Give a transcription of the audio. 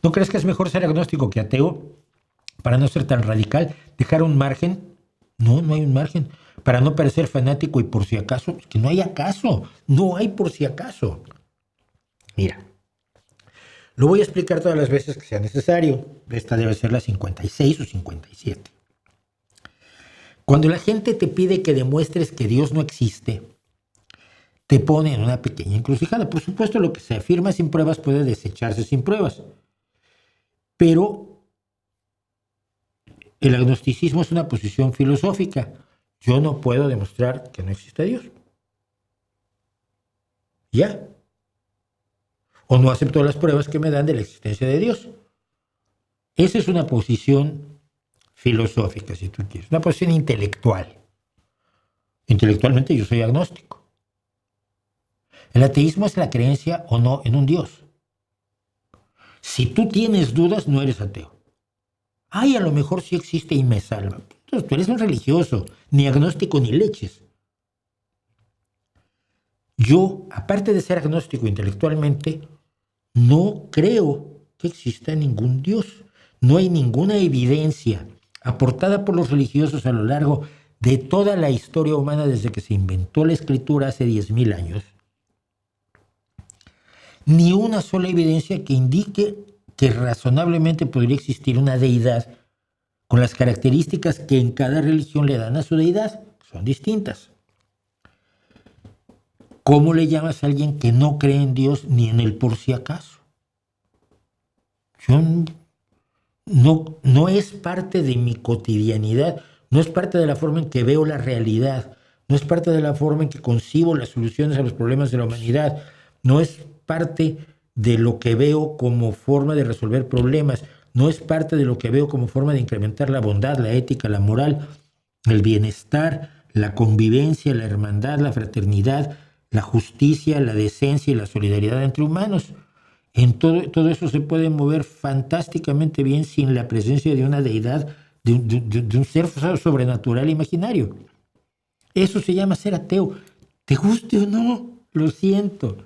¿No crees que es mejor ser agnóstico que ateo para no ser tan radical? ¿Dejar un margen? No, no hay un margen. Para no parecer fanático y por si acaso, que no hay acaso, no hay por si acaso. Mira, lo voy a explicar todas las veces que sea necesario. Esta debe ser la 56 o 57. Cuando la gente te pide que demuestres que Dios no existe, te pone en una pequeña encrucijada. Por supuesto, lo que se afirma sin pruebas puede desecharse sin pruebas. Pero el agnosticismo es una posición filosófica. Yo no puedo demostrar que no existe Dios. Ya. O no acepto las pruebas que me dan de la existencia de Dios. Esa es una posición filosófica, si tú quieres. Una posición intelectual. Intelectualmente yo soy agnóstico. El ateísmo es la creencia o no en un Dios. Si tú tienes dudas, no eres ateo. Ay, a lo mejor sí existe y me salva. Entonces, tú eres un religioso, ni agnóstico ni leches. Yo, aparte de ser agnóstico intelectualmente, no creo que exista ningún Dios. No hay ninguna evidencia aportada por los religiosos a lo largo de toda la historia humana desde que se inventó la escritura hace 10,000 años. Ni una sola evidencia que indique que razonablemente podría existir una deidad con las características que en cada religión le dan a su deidad. Son distintas. ¿Cómo le llamas a alguien que no cree en Dios ni en el por si acaso? Yo no es parte de mi cotidianidad, no es parte de la forma en que veo la realidad, no es parte de la forma en que concibo las soluciones a los problemas de la humanidad, no es parte de lo que veo como forma de resolver problemas, no es parte de lo que veo como forma de incrementar la bondad, la ética, la moral, el bienestar, la convivencia, la hermandad, la fraternidad, la justicia, la decencia y la solidaridad entre humanos. En todo eso se puede mover fantásticamente bien sin la presencia de una deidad, de un ser sobrenatural imaginario. Eso se llama ser ateo. ¿Te guste o no? Lo siento.